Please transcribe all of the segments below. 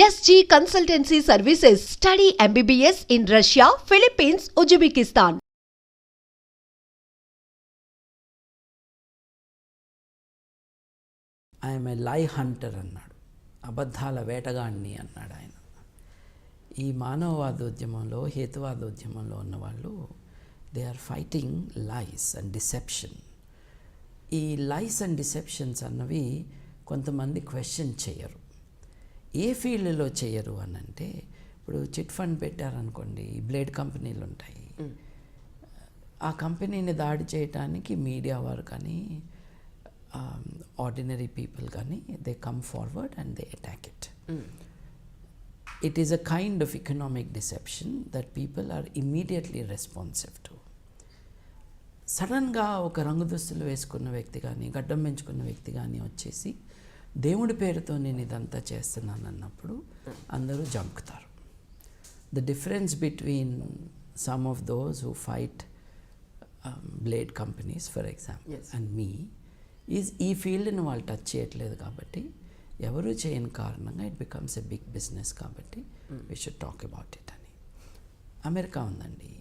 SG Consultancy Services. Study MBBS in Russia, Philippines, Uzbekistan. I'm a లై Hunter అన్నాడు, అబద్ధాల వేటగాడిని అన్నాడు ఆయన. ఈ మానవవాదోద్యమంలో, హేతువాదోద్యమంలో ఉన్నవాళ్ళు they are fighting lies and deception. ఈ లైస్ అండ్ డిసెప్షన్స్ అన్నవి కొంతమంది క్వశ్చన్ చేయరు. ఏ ఫీల్డ్లో చేయరు అని అంటే, ఇప్పుడు చిట్ ఫండ్ పెట్టారనుకోండి, బ్లేడ్ కంపెనీలు ఉంటాయి. ఆ కంపెనీని దాడి చేయడానికి మీడియా వారు కానీ ఆర్డినరీ పీపుల్ కానీ they come forward and they attack it. It is a kind of economic deception that people are immediately responsive to. సడన్గా ఒక రంగు దుస్తులు వేసుకున్న వ్యక్తి కానీ, గడ్డం పెంచుకున్న వ్యక్తి కానీ వచ్చేసి దేవుడి పేరుతో నేను ఇదంతా చేస్తున్నాను అన్నప్పుడు అందరూ జంకుతారు. The difference between some of those who fight blade companies for example and me is ఈ ఫీల్డ్ని వాళ్ళు టచ్ చేయట్లేదు కాబట్టి, ఎవరు చేయని కారణంగా it becomes a big business. కాబట్టి we should talk about it అని. అమెరికా ఉందండి.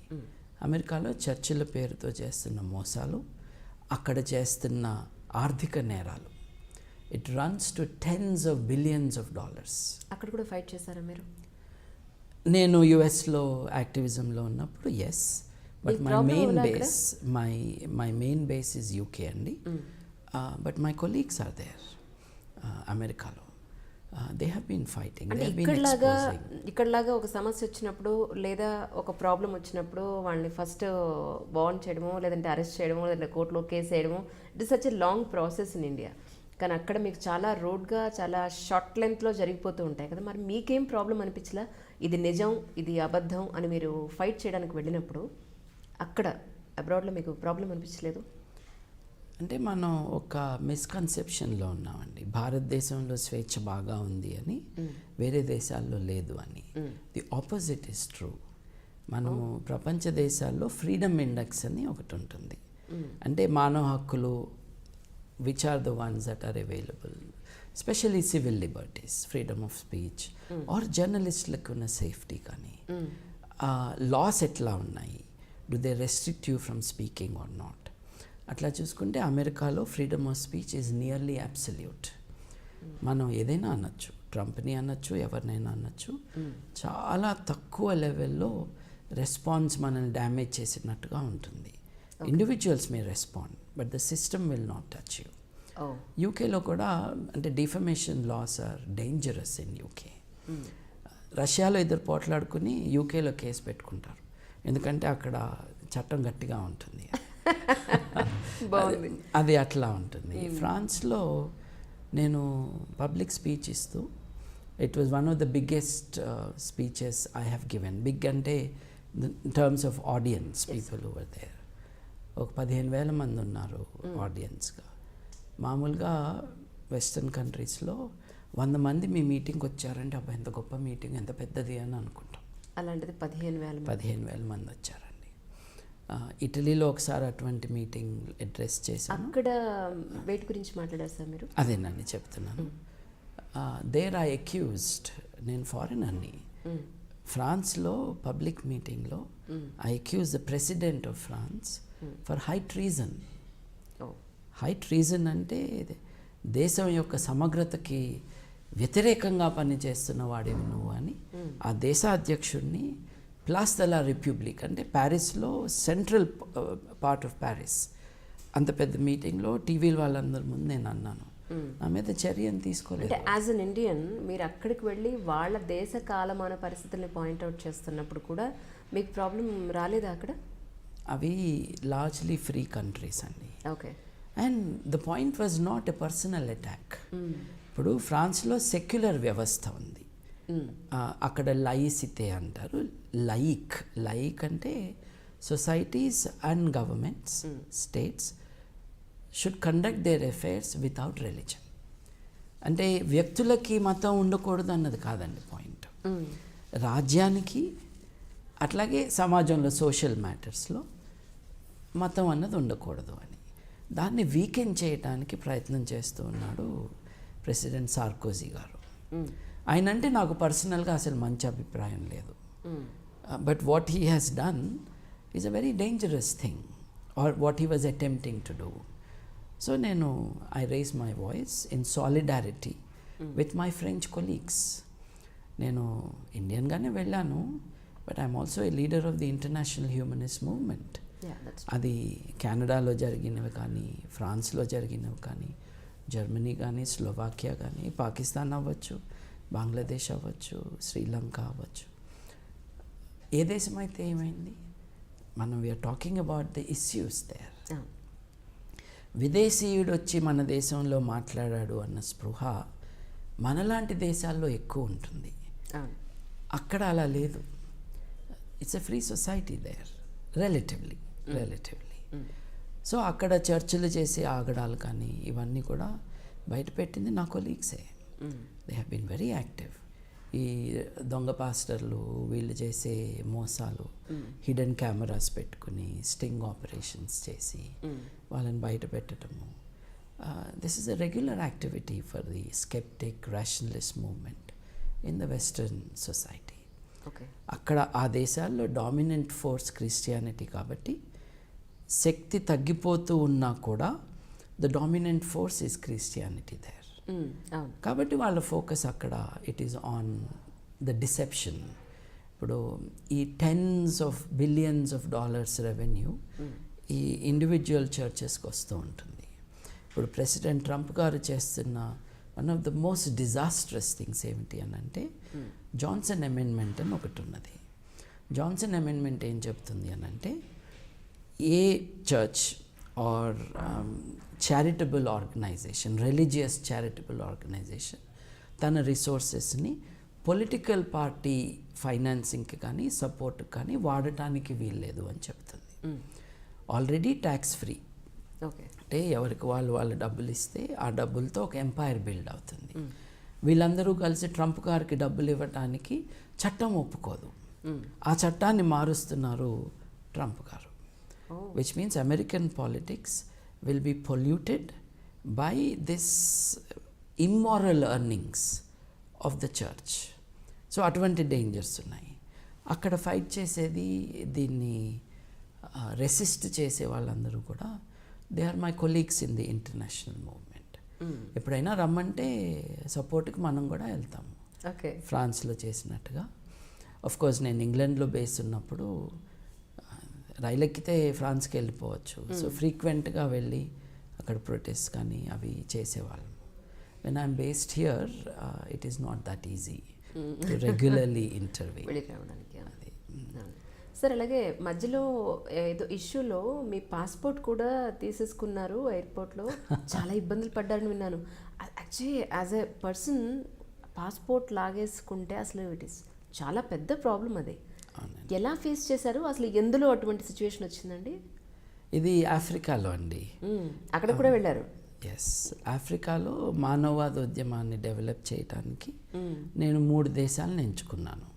అమెరికాలో చర్చిల పేరుతో చేస్తున్న మోసాలు, అక్కడ చేస్తున్న ఆర్థిక నేరాలు, it runs to tens of billions of dollars. అక్కడ కూడా ఫైట్ చేశారా మీరు? నేను యుఎస్లో యాక్టివిజంలో ఉన్నప్పుడు yes, but my main base is UK అండి. But my colleagues are there అమెరికాలో. They have been fighting. ఇక్కడలాగా ఒక సమస్య వచ్చినప్పుడు లేదా ఒక ప్రాబ్లం వచ్చినప్పుడు వాళ్ళని ఫస్ట్ బాండ్ చేయడమో, లేదంటే అరెస్ట్ చేయడమో, లేదంటే కోర్టులో కేసు వేయడమో, it is such a long process in India. కానీ అక్కడ మీకు చాలా రోడ్గా, చాలా షార్ట్ లెంత్లో జరిగిపోతూ ఉంటాయి కదా. మరి మీకేం ప్రాబ్లం అనిపించలా? ఇది నిజం, ఇది అబద్ధం అని మీరు ఫైట్ చేయడానికి వెళ్ళినప్పుడు అక్కడ అబ్రాడ్లో మీకు ప్రాబ్లం అనిపించలేదు? అంటే మనం ఒక మిస్కన్సెప్షన్లో ఉన్నామండి. భారతదేశంలో స్వేచ్ఛ బాగా ఉంది అని, వేరే దేశాల్లో లేదు అని. The opposite is true. మనము ప్రపంచ దేశాల్లో ఫ్రీడమ్ ఇండెక్స్ అని ఒకటి ఉంటుంది. అంటే మానవ హక్కులు which are the ones that are available, specially civil liberties, freedom of speech or జర్నలిస్టులకు ఉన్న సేఫ్టీ కానీ, లాస్ ఎట్లా ఉన్నాయి, do they restrict you from speaking or not. అట్లా చూసుకుంటే అమెరికాలో freedom of speech is nearly absolute. మనం ఏదైనా అనొచ్చు, ట్రంప్ని అనొచ్చు, ఎవరినైనా అనొచ్చు. చాలా తక్కువ లెవెల్లో రెస్పాన్స్ మనల్ని డ్యామేజ్ చేసినట్టుగా ఉంటుంది. Individuals may respond, but the system will not touch you. యూకేలో కూడా అంటే defamation laws are dangerous in UK. రష్యాలో ఇద్దరు పోట్లాడుకుని యూకేలో కేసు పెట్టుకుంటారు, ఎందుకంటే అక్కడ చట్టం గట్టిగా ఉంటుంది. అది అట్లా ఉంటుంది. ఫ్రాన్స్లో నేను పబ్లిక్ స్పీచ్ ఇస్తూ, it was one of the biggest speeches I have given. Big అంటే in terms of audience, people over there. ఒక 15,000 మంది ఉన్నారు ఆడియన్స్గా. మామూలుగా వెస్టర్న్ కంట్రీస్లో 100 మంది మీ మీటింగ్కి వచ్చారంటే అబ్బా ఎంత గొప్ప మీటింగ్, ఎంత పెద్దది అని అనుకుంటాం. అలాంటిది 15,000 మంది వచ్చారండి. ఇటలీలో ఒకసారి అటువంటి మీటింగ్ అడ్రస్ చేశాను. అక్కడ వెయిట్ గురించి మాట్లాడారు సార్ మీరు? అదేనండి చెప్తున్నాను. దేర్ ఐ అక్యూజ్డ్, నేను ఫారినర్ని, ఫ్రాన్స్లో పబ్లిక్ మీటింగ్లో I accuse the president of France for high treason. High treason అంటే దేశం యొక్క సమగ్రతకి వ్యతిరేకంగా పనిచేస్తున్న వాడివి నువ్వు అని ఆ దేశాధ్యక్షుడిని, ప్లాస్ ద లా రిపబ్లిక్ అంటే ప్యారిస్లో సెంట్రల్ పార్ట్ ఆఫ్ ప్యారిస్, అంత పెద్ద మీటింగ్లో టీవీల వాళ్ళందరి ముందు నేను అన్నాను. నా మీద చర్యను తీసుకోలేదు. అంటే యాజ్ అన్ ఇండియన్ మీరు అక్కడికి వెళ్ళి వాళ్ళ దేశ కాలమాన పరిస్థితుల్ని పాయింట్అవుట్ చేస్తున్నప్పుడు కూడా మీకు ప్రాబ్లం రాలేదా అక్కడ? అవి లార్జ్లీ ఫ్రీ కంట్రీస్ అండి. Okay. And the point was not a personal attack. ఇప్పుడు ఫ్రాన్స్లో సెక్యులర్ వ్యవస్థ ఉంది. అక్కడ లైసితే అంటారు. లైక్ అంటే societies and governments, states should conduct there affairs without religion. అంటే వ్యక్తులకి మతం ఉండకూడదు అన్నది కాదండి పాయింట్. రాజ్యానికి అట్లాగే సమాజంలో సోషల్ మ్యాటర్స్లో మతం అన్నది ఉండకూడదు అని, దాన్ని వీకెండ్ చేయడానికి ప్రయత్నం చేస్తూ ఉన్నాడు ప్రెసిడెంట్ సార్కోజీ గారు. ఆయన అంటే నాకు పర్సనల్గా అసలు మంచి అభిప్రాయం లేదు. But what he has done is a very dangerous thing or what he was attempting to do. So నేను I raise my voice in solidarity with my French colleagues. నేను ఇండియన్గానే వెళ్ళాను, but I'm also a leader of the international humanist movement. అది కెనడాలో జరిగినవి కానీ, ఫ్రాన్స్లో జరిగినవి కానీ, జర్మనీ కానీ, స్లోవాకియా కానీ, పాకిస్తాన్ అవ్వచ్చు, బంగ్లాదేశ్ అవ్వచ్చు, శ్రీలంక అవ్వచ్చు, ఏ దేశం అయితే ఏమైంది, మనం we're talking about the issues there. విదేశీయుడు వచ్చి మన దేశంలో మాట్లాడాడు అన్న స్పృహ మనలాంటి దేశాల్లో ఎక్కువ ఉంటుంది. అక్కడ అలా లేదు. It's a free society there relatively. So అక్కడ చర్చలు చేసే ఆగడాలు కానీ ఇవన్నీ కూడా బయట పెట్టింది నా కొలీగ్సే. They have been very active. ఈ దొంగ పాస్టర్లు వీళ్ళు చేసే మోసాలు, హిడెన్ కెమెరాస్ పెట్టుకుని స్టింగ్ ఆపరేషన్స్ చేసి వాళ్ళని బయట పెట్టడము, this is a regular activity for the skeptic rationalist movement in the western society. అక్కడ ఆ దేశాల్లో డామినెంట్ ఫోర్స్ క్రిస్టియానిటీ కాబట్టి శక్తి తగ్గిపోతూ ఉన్నా కూడా the dominant force is Christianity there. కాబట్టి వాళ్ళ ఫోకస్ అక్కడ it is on the deception. ఇప్పుడు ఈ tens of billions of dollars revenue ఈ ఇండివిజువల్ చర్చెస్కి వస్తూ ఉంటుంది. ఇప్పుడు ప్రెసిడెంట్ ట్రంప్ గారు చేస్తున్న one of the most disastrous things ఏమిటి అని అంటే జాన్సన్ అమెండ్మెంట్ అని ఒకటి ఉన్నది. జాన్సన్ అమెండ్మెంట్ ఏం చెప్తుంది అని అంటే a church or charitable organization, religious charitable organization తన రిసోర్సెస్ని పొలిటికల్ పార్టీ ఫైనాన్సింగ్కి కానీ సపోర్ట్కి కానీ వాడటానికి వీల్లేదు అని చెప్తుంది. Already tax free. అంటే ఎవరికి వాళ్ళు డబ్బులు ఇస్తే ఆ డబ్బులతో ఒక ఎంపైర్ బిల్డ్ అవుతుంది. వీళ్ళందరూ కలిసి ట్రంప్ గారికి డబ్బులు ఇవ్వటానికి చట్టం ఒప్పుకోదు. ఆ చట్టాన్ని మారుస్తున్నారు ట్రంప్ గారు. Which means American politics will be polluted by this immoral earnings of the church. So అటువంటి డేంజర్స్ ఉన్నాయి. అక్కడ ఫైట్ చేసేది, దీన్ని రెసిస్ట్ చేసే వాళ్ళందరూ కూడా they are my colleagues in the international movement. ఎప్పుడైనా రమ్మంటే సపోర్ట్కి మనం కూడా వెళ్తాము. ఫ్రాన్స్లో చేసినట్టుగా. ఆఫ్ కోర్స్ నేను ఇంగ్లాండ్లో బేస్ ఉన్నప్పుడు రైలు ఎక్కితే ఫ్రాన్స్కి వెళ్ళిపోవచ్చు. సో ఫ్రీక్వెంట్గా వెళ్ళి అక్కడ ప్రొటెస్ట్ కానీ అవి చేసేవాళ్ళం. When I'm based here it is not that easy to regularly interview. Sir, అలాగే మధ్యలో ఏదో ఇష్యూలో మీ పాస్పోర్ట్ కూడా తీసేసుకున్నారు ఎయిర్పోర్ట్లో, చాలా ఇబ్బందులు పడ్డారని విన్నాను. Actually as a person passport లాగేసుకుంటే అసలు ఇట్ ఈస్ చాలా పెద్ద ప్రాబ్లం. అది ఎలా ఫేస్ చేశారు? అసలు ఎందులో అటువంటి సిచ్యువేషన్ వచ్చిందండి? ఇది ఆఫ్రికాలో అండి. అక్కడ కూడా వెళ్ళారు? ఎస్, ఆఫ్రికాలో మానవవాద ఉద్యమాన్ని డెవలప్ చేయడానికి నేను 3 దేశాలను ఎంచుకున్నాను.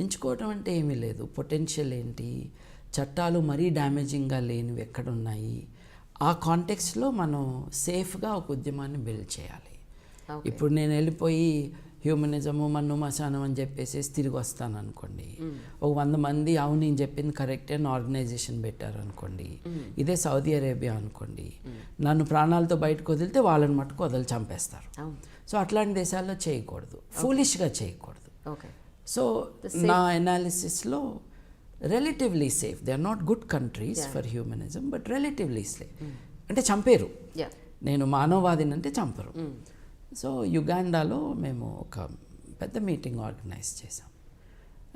ఎంచుకోవటం అంటే ఏమీ లేదు, పొటెన్షియల్ ఏంటి, చట్టాలు మరీ డ్యామేజింగ్గా లేనివి ఎక్కడున్నాయి, ఆ కాంటెక్స్లో మనం సేఫ్గా ఒక ఉద్యమాన్ని బిల్డ్ చేయాలి. ఇప్పుడు నేను వెళ్ళిపోయి హ్యూమనిజము మన్ను మశానం అని చెప్పేసి తిరిగి వస్తాను అనుకోండి, ఒక 100 మంది అవును నేను చెప్పింది కరెక్ట్ అని ఆర్గనైజేషన్ పెట్టారు అనుకోండి, ఇదే సౌదీ అరేబియా అనుకోండి, నన్ను ప్రాణాలతో బయటకు వదిలితే వాళ్ళని మట్టుకు వదిలి చంపేస్తారు. సో అట్లాంటి దేశాల్లో చేయకూడదు, ఫూలిష్గా చేయకూడదు. సో నా అనాలిసిస్లో relatively safe, they are not good countries for humanism, but relatively safe. అంటే చంపేరు, నేను మానవవాదిని అంటే చంపరు. సో యుగాండాలో మేము ఒక పెద్ద మీటింగ్ ఆర్గనైజ్ చేసాం.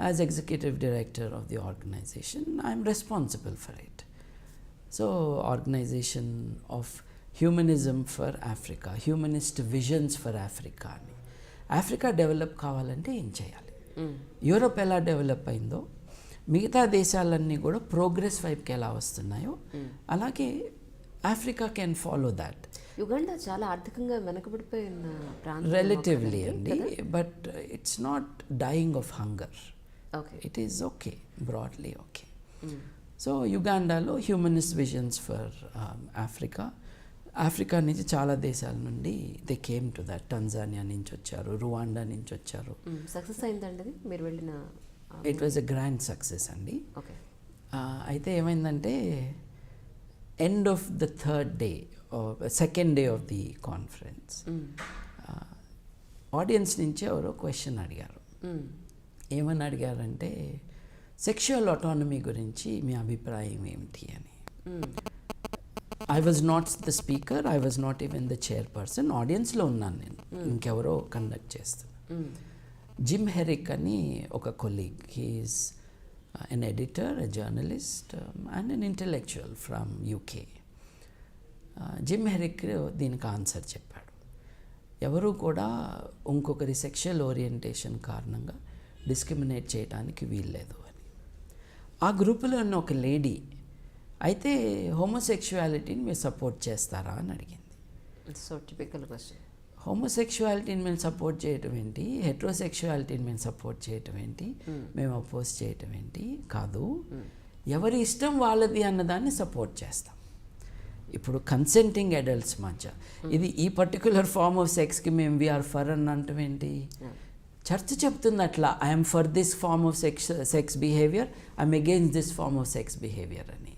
As executive director of the organisation I'm responsible for it. So organisation of humanism for Africa, humanist visions for Africa అని. Africa develop కావాలంటే ఏం చేయాలి, యూరోప్ ఎలా డెవలప్ అయిందో మిగతా దేశాలన్నీ కూడా ప్రోగ్రెస్ వైపుకి ఎలా వస్తున్నాయో అలాగే Africa can follow that. Uganda చాలా ఆర్థికంగా వెనకబడిపోయిన ప్రాంతం రిలేటివ్లీ అండి, but it's not dying of hunger. It is okay, Bradley okay. So యుగాండాలో humanist visions for Africa Africa నుంచి చాలా దేశాల నుండి they came to that. Tanzania నుంచి వచ్చారు, రువాండా నుంచి వచ్చారు. సక్సెస్ అయిందండి అది మీరు వెళ్ళిన? It was a grand success అండి. ఓకే. అయితే ఏమైందంటే end of the third day, second day of the conference, audience నుంచి ఎవరో క్వశ్చన్ అడిగారు. ఏమని అడిగారంటే సెక్షువల్ ఆటోనమీ గురించి మీ అభిప్రాయం ఏమిటి అని. I was not the speaker, I was not even the chairperson, ఆడియన్స్లో ఉన్నాను నేను, ఇంకెవరో కండక్ట్ చేస్తున్నాను. జిమ్ హెరిక్ అని ఒక colleague, he is an editor, a journalist, and an intellectual from UK. Jim Herrick దీనికి ఆన్సర్ చెప్పాడు. ఎవరు కూడా ఇంకొకరి సెక్షువల్ ఓరియంటేషన్ కారణంగా డిస్క్రిమినేట్ చేయడానికి వీల్లేదు అని. ఆ గ్రూపులో ఉన్న ఒక లేడీ అయితే హోమోసెక్షువాలిటీని మీరు సపోర్ట్ చేస్తారా అని అడిగింది. So typical question. హోమోసెక్షువాలిటీని మేము సపోర్ట్ చేయటం ఏంటి, హెట్రోసెక్షువాలిటీని మేము సపోర్ట్ చేయటం ఏంటి, మేము అపోజ్ చేయటం ఏంటి, కాదు, ఎవరి ఇష్టం వాళ్ళది అన్నదాన్ని సపోర్ట్ చేస్తాం. ఇప్పుడు కన్సెంటింగ్ అడల్ట్స్ మధ్య ఇది ఈ పర్టికులర్ ఫార్మ్ ఆఫ్ సెక్స్కి మేము వీఆర్ ఫర్ అని అంటాం ఏంటి? చర్చ్ చెప్తుంది అట్లా, I'm for this form of sex behaviour, I'm against this form of sex behaviour అని.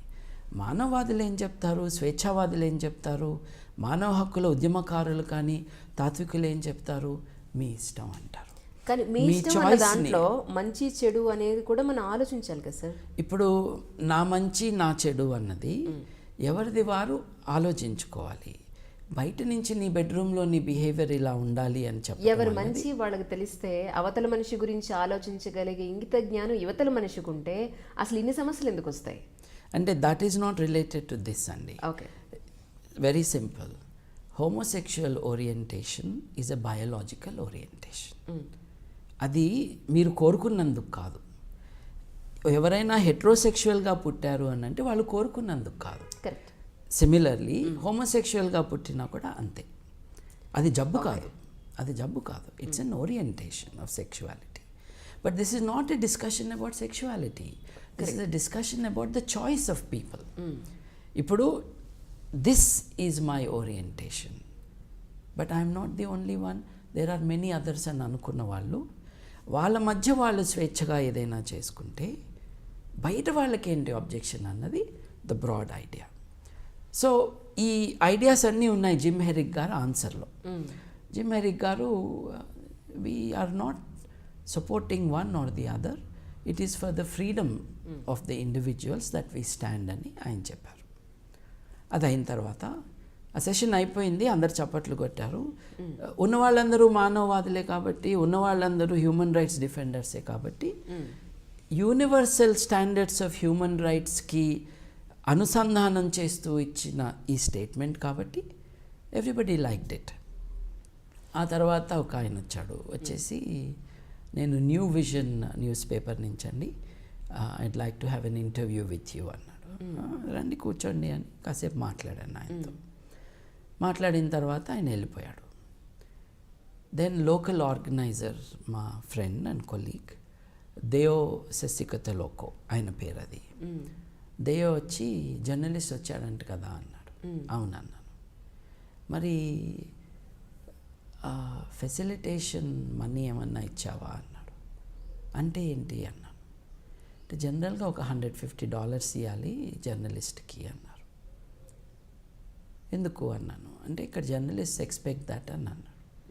మానవవాదులు ఏం చెప్తారు, స్వేచ్ఛావాదులు ఏం చెప్తారు, మానవ హక్కుల ఉద్యమకారులు కానీ తాత్వికులు ఏం చెప్తారు, మీ ఇష్టం అంటారు. కానీ మీ ఇష్టం అన్న దాంట్లో మంచి చెడు అనేది కూడా మనం ఆలోచించాలి కదా సార్. ఇప్పుడు నా మంచి నా చెడు అన్నది ఎవరిది వారు ఆలోచించుకోవాలి. బయట నుంచి నీ బెడ్రూమ్లో నీ బిహేవియర్ ఇలా ఉండాలి అని చెప్పి ఎవరి మంచి వాళ్ళకి తెలిస్తే అవతల మనిషి గురించి ఆలోచించగలిగే ఇంగిత జ్ఞానం యువతల మనిషికి ఉంటే అసలు ఇన్ని సమస్యలు ఎందుకు వస్తాయి అంటే that is not related to this అండి. Okay. Very simple. Homosexual orientation is a biological orientation. అది మీరు కోరుకున్నందుకు కాదు. ఎవరైనా హెట్రోసెక్షువల్గా పుట్టారు అని అంటే వాళ్ళు కోరుకున్నందుకు కాదు. కరెక్ట్. సిమిలర్లీ హోమోసెక్షువల్గా పుట్టినా కూడా అంతే. అది జబ్బు కాదు, అది జబ్బు కాదు. It's an orientation of sexuality. But this is not a discussion about sexuality, this is a discussion about the choice of people. ఇప్పుడు this is my orientation but I'm not the only one, there are many others అని అనుకున్న వాళ్ళు వాళ్ళ మధ్య వాళ్ళు స్వేచ్ఛగా ఏదైనా చేసుకుంటే బయట వాళ్ళకి ఏంటి అబ్జెక్షన్ అన్నది ద బ్రాడ్ ఐడియా. సో ఈ ఐడియాస్ అన్నీ ఉన్నాయి జిమ్ హెరిక్ గారు ఆన్సర్లో. జిమ్ హెరిక్ గారు we are not supporting one or the other, it is for the freedom of the individuals that we stand అని ఆయన చెప్పారు. అది అయిన తర్వాత ఆ సెషన్ అయిపోయింది, అందరు చప్పట్లు కొట్టారు. ఉన్న వాళ్ళందరూ మానవవాదులే కాబట్టి, ఉన్న వాళ్ళందరూ హ్యూమన్ రైట్స్ డిఫెండర్సే కాబట్టి యూనివర్సల్ స్టాండర్డ్స్ ఆఫ్ హ్యూమన్ రైట్స్కి అనుసంధానం చేస్తూ ఇచ్చిన ఈ స్టేట్మెంట్ కాబట్టి ఎవ్రీబడి లైక్డ్ ఇట్. ఆ తర్వాత ఒక ఆయన వచ్చాడు, వచ్చేసి నేను న్యూ విజన్ న్యూస్ పేపర్ నుంచి అండి, I'd like to have an interview with you అన్నాడు. రండి కూర్చోండి అని కాసేపు మాట్లాడాను ఆయనతో. మాట్లాడిన తర్వాత ఆయన వెళ్ళిపోయాడు. దెన్ లోకల్ ఆర్గనైజర్ మా ఫ్రెండ్ అండ్ కొలీగ్ దేయో శశికతలోకో ఆయన పేరు అది. దేయో వచ్చి జర్నలిస్ట్ వచ్చాడంట కదా అన్నాడు. అవునన్నాను. మరి ఫెసిలిటేషన్ మనీ ఏమన్నా ఇచ్చావా అన్నాడు. అంటే ఏంటి అన్నాను. అంటే జనరల్గా ఒక $150 ఇవ్వాలి జర్నలిస్ట్కి అన్నారు. ఎందుకు అన్నాను. అంటే ఇక్కడ జర్నలిస్ట్ ఎక్స్పెక్ట్ దట్ అని అన్నాడు.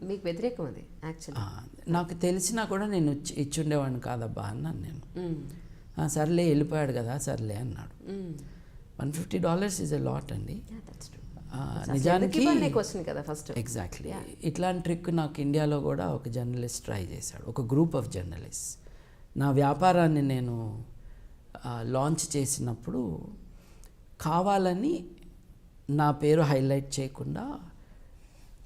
మీకు వ్యతిరేకం అది యాక్చువల్లీ. నాకు తెలిసినా కూడా నేను ఇచ్చుండేవాడిని కాదబ్బా అన్నాను నేను. సర్లే వెళ్ళిపోయాడు కదా సర్లే అన్నాడు. $150 ఈజ్ ఎ లాట్ అండి. నిజానికి ఎగ్జాక్ట్లీ ఇట్లాంటి ట్రిక్ నాకు ఇండియాలో కూడా ఒక జర్నలిస్ట్ ట్రై చేశాడు, ఒక గ్రూప్ ఆఫ్ జర్నలిస్ట్. నా వ్యాపారాన్ని నేను లాంచ్ చేసినప్పుడు కావాలని నా పేరు హైలైట్ చేయకుండా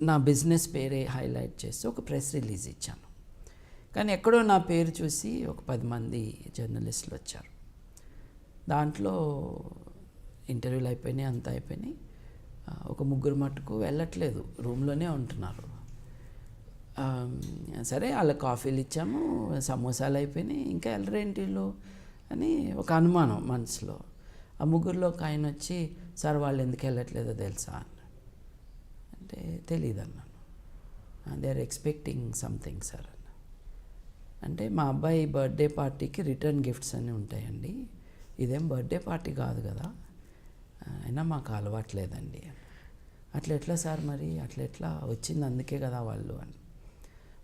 నా బిజినెస్ పేరే హైలైట్ చేసి ఒక ప్రెస్ రిలీజ్ ఇచ్చాను. కానీ ఎక్కడో నా పేరు చూసి ఒక 10 మంది జర్నలిస్టులు వచ్చారు. దాంట్లో ఇంటర్వ్యూలు అయిపోయినాయి, అంతా అయిపోయినాయి. ఒక 3 మట్టుకు వెళ్ళట్లేదు, రూమ్లోనే ఉంటున్నారు. సరే వాళ్ళ కాఫీలు ఇచ్చాము, సమోసాలు అయిపోయినాయి, ఇంకా వెళ్ళరేంటిలో అని ఒక అనుమానం మనసులో. ఆ 3లో ఒక ఆయన వచ్చి, సార్ వాళ్ళు ఎందుకు వెళ్ళట్లేదో తెలుసా అన్నాడు. అంటే తెలీదు అన్నాను. They are expecting something sir అన్న. అంటే మా అబ్బాయి బర్త్డే పార్టీకి రిటర్న్ గిఫ్ట్స్ అన్నీ ఉంటాయండి, ఇదేం బర్త్డే పార్టీ కాదు కదా, అయినా మాకు అలవాట్లేదండి. అట్లా ఎట్లా సార్ మరి, అట్లా ఎట్లా వచ్చింది అందుకే కదా వాళ్ళు అని.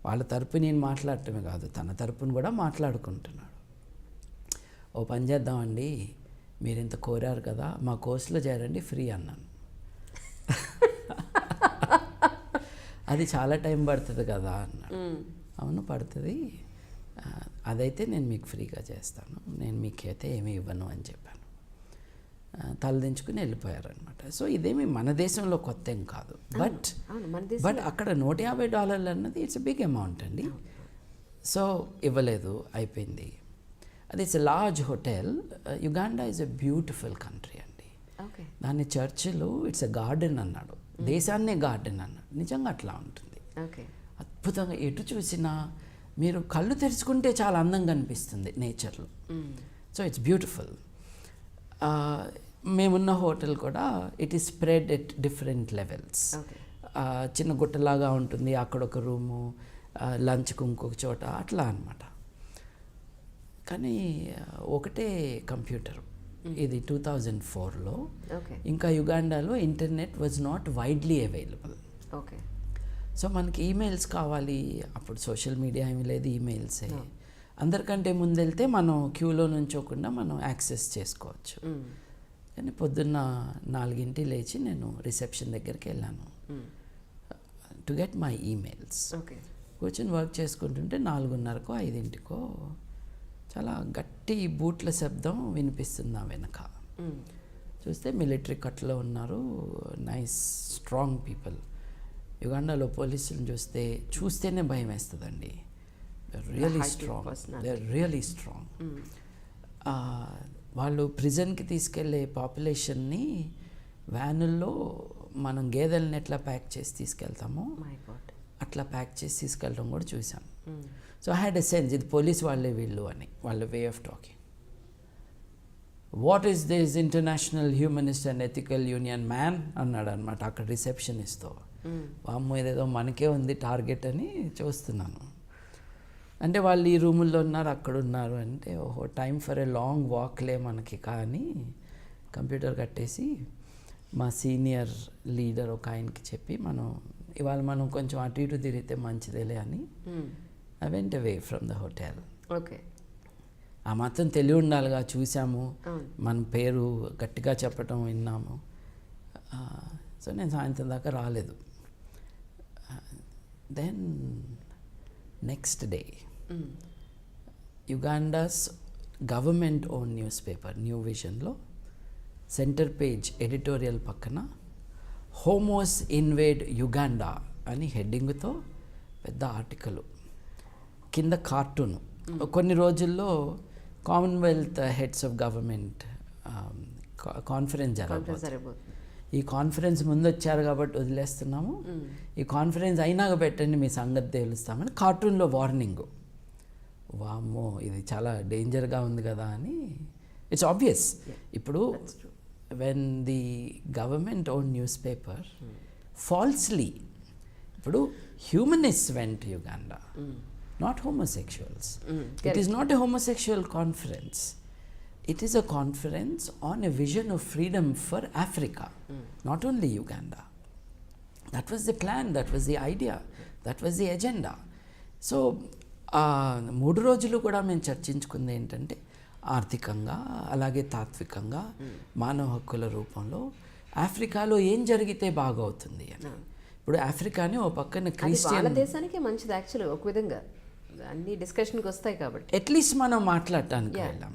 వాళ్ళ తరపు నేను మాట్లాడటమే కాదు, తన తరపును కూడా మాట్లాడుకుంటున్నాడు. ఓ పని చేద్దామండి, మీరు ఇంత కోరారు కదా, మా కోర్సులో చేరండి ఫ్రీ అన్నాను. అది చాలా టైం పడుతుంది కదా అన్నాడు. అవును పడుతుంది, అదైతే నేను మీకు ఫ్రీగా చేస్తాను, నేను మీకైతే ఏమీ ఇవ్వను అని చెప్పాను. తలదించుకుని వెళ్ళిపోయారనమాట. సో ఇదేమి మన దేశంలో కొత్త ఏం కాదు, బట్ అక్కడ $150 అన్నది ఇట్స్ బిగ్ అమౌంట్ అండి. సో ఇవ్వలేదు, అయిపోయింది. అది it's large hotel. Uganda is a beautiful country అండి. దాన్ని చర్చిలు ఇట్స్ ఎ గార్డెన్ అన్నాడు, దేశాన్నే గార్డెన్ అన్నాడు. నిజంగా అట్లా ఉంటుంది, అద్భుతంగా. ఎటు చూసినా మీరు కళ్ళు తెరుచుకుంటే చాలా అందంగా అనిపిస్తుంది నేచర్లో. So it's beautiful. మేమున్న హోటల్ కూడా it is spread at different levels. చిన్న గుట్టలాగా ఉంటుంది, అక్కడ ఒక రూము, లంచ్కి ఇంకొక చోట, అట్లా అనమాట. కానీ ఒకటే కంప్యూటర్. ఇది 2004లో. ఇంకా యుగాండాలో internet was not widely available. So మనకి ఈమెయిల్స్ కావాలి, అప్పుడు సోషల్ మీడియా ఏమీ లేదు, ఈమెయిల్సే. అందరికంటే ముందెళ్తే మనం క్యూలో నుంచోకుండా మనం యాక్సెస్ చేసుకోవచ్చు. కానీ పొద్దున్న 4 లేచి నేను రిసెప్షన్ దగ్గరికి వెళ్ళాను టు గెట్ మై ఈమెయిల్స్. కూర్చొని వర్క్ చేసుకుంటుంటే 4:30కో 5కో చాలా గట్టి బూట్ల శబ్దం వినిపిస్తుంది ఆ వెనక. చూస్తే మిలిటరీ కట్లో ఉన్నారు, నైస్ స్ట్రాంగ్ పీపుల్. యుగాండాలో పోలీసులను చూస్తేనే భయం వేస్తుందండి. Really strong. వాళ్ళు ప్రిజన్కి తీసుకెళ్లే పాపులేషన్ని వ్యానుల్లో మనం గేదెలను ఎట్లా ప్యాక్ చేసి తీసుకెళ్తామో అట్లా ప్యాక్ చేసి తీసుకెళ్ళడం కూడా చూసాం. So I had a sense, ఇది పోలీస్ వాళ్ళే వీళ్ళు అని, వాళ్ళ way of talking. What is this international humanist and ethical union man అన్నాడు అనమాట అక్కడ రిసెప్షనిస్ట్తో. వామ్మో ఇదేదో మనకే ఉంది టార్గెట్ అని చూస్తున్నాను. అంటే వాళ్ళు ఈ రూముల్లో ఉన్నారు, అక్కడ ఉన్నారు అంటే, ఓహో టైం ఫర్ ఏ లాంగ్ వాక్లే మనకి. కానీ కంప్యూటర్ కట్టేసి మా సీనియర్ లీడర్ ఒక ఆయనకి చెప్పి, ఇవాళ మనం కొంచెం అటు ఇటు తిరిగితే మంచిదేలే అని I went away from the hotel. ఆ మాత్రం తెలివి ఉండాలిగా, చూసాము, మన పేరు గట్టిగా చెప్పటం విన్నాము. సో నేను సాయంత్రం దాకా రాలేదు. Then next day Uganda's government own newspaper new విజన్లో సెంటర్ పేజ్ ఎడిటోరియల్ పక్కన హోమోస్ ఇన్వేడ్ యుగాండా అని హెడ్డింగ్తో పెద్ద ఆర్టికల్, కింద కార్టూను. కొన్ని రోజుల్లో Commonwealth heads of government conference జరగబోతుంది. ఈ కాన్ఫరెన్స్ ముందు వచ్చారు కాబట్టి వదిలేస్తున్నాము, ఈ కాన్ఫరెన్స్ అయినాక పెట్టండి మీ సంగతి తెలుస్తామని కార్టూన్లో వార్నింగ్. వామ్మో ఇది చాలా డేంజర్గా ఉంది కదా అని. It's obvious. ఇప్పుడు when the government own newspaper falsely, ఇప్పుడు humanist went Uganda, not homosexuals. It is not a homosexual conference. It is a conference on a vision of freedom for Africa, not only Uganda. That was the plan, that was the idea, that was the agenda. So 3 రోజులు కూడా మేము చర్చించుకుంది ఏంటంటే, ఆర్థికంగా అలాగే తాత్వికంగా మానవ హక్కుల రూపంలో ఆఫ్రికాలో ఏం జరిగితే బాగవుతుంది అని. ఇప్పుడు ఆఫ్రికాని ఓ పక్కన క్రిస్టియన్ దేశానికి మంచిది యాక్చువల్లీ, ఒక విధంగా అన్ని డిస్కషన్కి వస్తాయి కాబట్టి అట్లీస్ట్ మనం మాట్లాడటానికి వెళ్ళాం.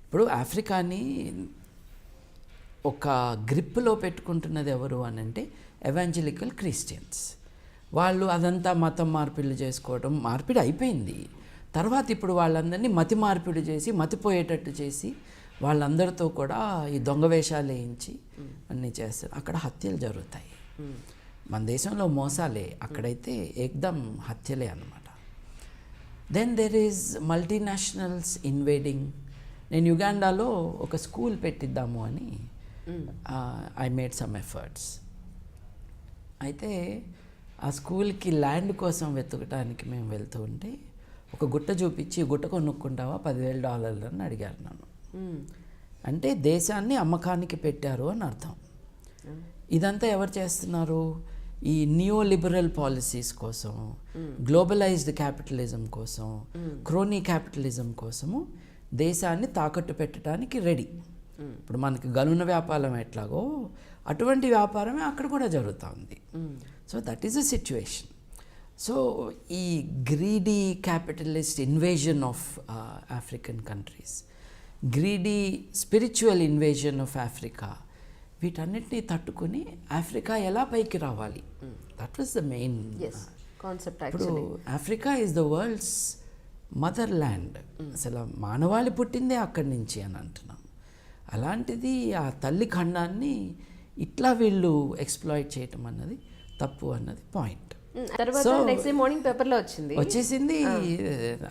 ఇప్పుడు ఆఫ్రికాని ఒక గ్రిప్లో పెట్టుకుంటున్నది ఎవరు అని అంటే ఎవాంజలికల్ క్రిస్టియన్స్. వాళ్ళు అదంతా మతం మార్పిడి చేసుకోవడం, మార్పిడి అయిపోయింది. తర్వాత ఇప్పుడు వాళ్ళందరినీ మతి మార్పిడి చేసి, మతిపోయేటట్టు చేసి, వాళ్ళందరితో కూడా ఈ దొంగ వేషాలు వేయించి అన్నీ చేస్తారు. అక్కడ హత్యలు జరుగుతాయి. మన దేశంలో మోసాలే, అక్కడైతే ఏకదం హత్యలే అన్నమాట. Then there is multinationals invading. నేను యుగాండాలో ఒక స్కూల్ పెట్టిద్దాము అని ఐ మేడ్ సమ్ ఎఫర్ట్స్. అయితే ఆ స్కూల్కి ల్యాండ్ కోసం వెతకడానికి మేము వెళ్తూ ఉంటే ఒక గుట్ట చూపించి గుట్ట కొనుక్కుంటావా $10,000 అని అడిగారు నన్ను. అంటే దేశాన్ని అమ్మకానికి పెట్టారు అని అర్థం. ఇదంతా ఎవరు చేస్తున్నారు? ఈ నియో లిబరల్ పాలసీస్ కోసం, గ్లోబలైజ్డ్ క్యాపిటలిజం కోసం, క్రోనీ క్యాపిటలిజం కోసము దేశాన్ని తాకట్టు పెట్టడానికి రెడీ. ఇప్పుడు మనకి గనున వ్యాపారం ఎట్లాగో అటువంటి వ్యాపారమే అక్కడ కూడా జరుగుతూ ఉంది. So that is a situation. So ఈ greedy capitalist invasion of African countries, greedy spiritual invasion of Africa, వీటన్నిటిని తట్టుకుని ఆఫ్రికా ఎలా పైకి రావాలి, that was the main concept. ఇప్పుడు Africa is the world's motherland. అసలు మానవాళి పుట్టిందే అక్కడి నుంచి అని అంటున్నాం. అలాంటిది ఆ తల్లి ఖండాన్ని ఇట్లా వీళ్ళు ఎక్స్ప్లాయిట్ చేయటం అన్నది తప్పు అన్నది పాయింట్. తర్వాత నెక్స్ట్ డే మార్నింగ్ పేపర్లో వచ్చేసింది,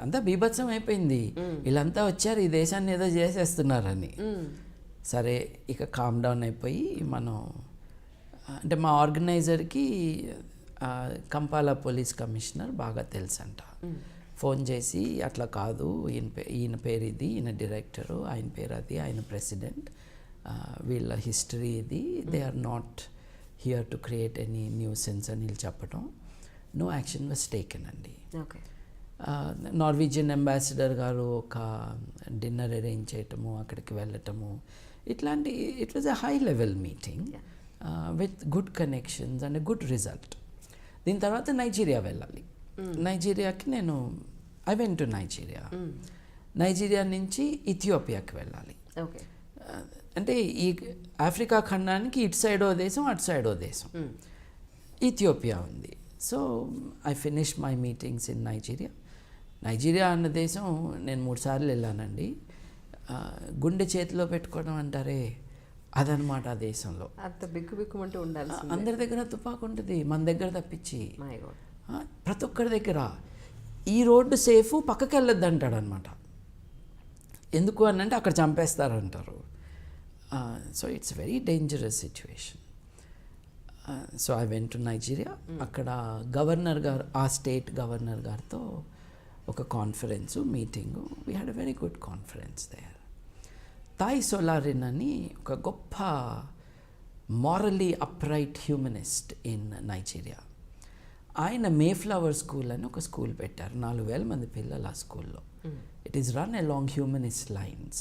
అంతా బీభత్సం అయిపోయింది. వీళ్ళంతా వచ్చారు ఈ దేశాన్ని ఏదో చేసేస్తున్నారని. సరే ఇక కామ్ డౌన్ అయిపోయి మనం అంటే మా ఆర్గనైజర్కి కంపాలా పోలీస్ కమిషనర్ బాగా తెలుసంట. ఫోన్ చేసి అట్లా కాదు, ఈయన పేరు ఇది, ఈయన డైరెక్టరు, ఆయన పేరు అది, ఆయన ప్రెసిడెంట్, వీళ్ళ హిస్టరీ ఇది, they are not here to create any nuisance అని వీళ్ళు చెప్పడం. నో యాక్షన్ వాజ్ టేకెన్ అండి. నార్వీజియన్ అంబాసిడర్ గారు ఒక డిన్నర్ అరేంజ్ చేయటము, అక్కడికి వెళ్ళటము, ఇట్లాంటి it was a high level meeting with good connections and good result. దీని తర్వాత నైజీరియా వెళ్ళాలి. నైజీరియాకి నేను I went to Nigeria. Nigeria నుంచి ఇథియోపియాకి వెళ్ళాలి. అంటే ఈ ఆఫ్రికా ఖండానికి ఇటు సైడో దేశం, అటు సైడో దేశం ఇథియోపియా ఉంది. So I finish my meetings in Nigeria. Nigeria అన్న దేశం నేను 3 సార్లు వెళ్ళానండి. గుండె చేతిలో పెట్టుకోవడం అంటారే, అదనమాట ఆ దేశంలో. అంత బిక్కుమంటూ ఉండాలి. అందరి దగ్గర తుపాకు ఉంటుంది, మన దగ్గర తప్పించి ప్రతి ఒక్కరి దగ్గర. ఈ రోడ్డు సేఫ్, పక్కకి వెళ్ళొద్దు అంటాడు అనమాట. ఎందుకు అని అంటే అక్కడ చంపేస్తారంటారు. So it's very dangerous situation. So I went to Nigeria. అక్కడ గవర్నర్ గారు, ఆ స్టేట్ గవర్నర్ గారితో ఒక conference meeting. We had a very good conference there. Tai Solarin అని ఒక గొప్ప morally upright humanist in Nigeria. ఆయన మేఫ్లవర్ స్కూల్ అని ఒక స్కూల్ పెట్టారు. 4,000 మంది పిల్లలు ఆ స్కూల్లో. It is run along humanist lines.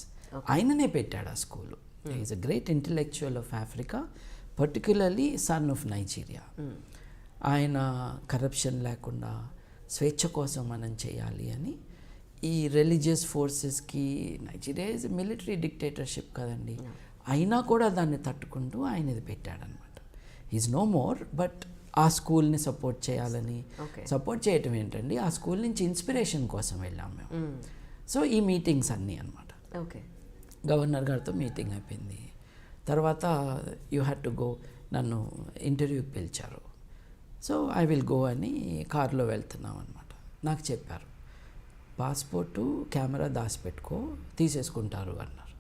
ఆయననే పెట్టాడు ఆ school. Is a great intellectual of Africa, particularly son of Nigeria. ఆయన కరప్షన్ లేకుండా స్వేచ్ఛ కోసం మనం చేయాలి అని ఈ రిలీజియస్ ఫోర్సెస్కి, నైజీరియా ఈజ్ మిలిటరీ డిక్టేటర్షిప్ కదండి, అయినా కూడా దాన్ని తట్టుకుంటూ ఆయన ఇది పెట్టాడనమాట. ఈజ్ నో మోర్, బట్ ఆ స్కూల్ని సపోర్ట్ చేయాలని. సపోర్ట్ చేయటం ఏంటండి, ఆ స్కూల్ నుంచి ఇన్స్పిరేషన్ కోసం వెళ్ళాం మేము. సో ఈ మీటింగ్స్ అన్నీ అనమాట. గవర్నర్ గారితో మీటింగ్ అయిపోయింది. తర్వాత యూ హ్యాడ్ టు గో, నన్ను ఇంటర్వ్యూకి పిలిచారు. సో ఐ విల్ గో అని కార్లో వెళ్తున్నాం అనమాట. నాకు చెప్పారు, పాస్పోర్టు కెమెరా దాచిపెట్టుకో, తీసేసుకుంటారు అన్నారు.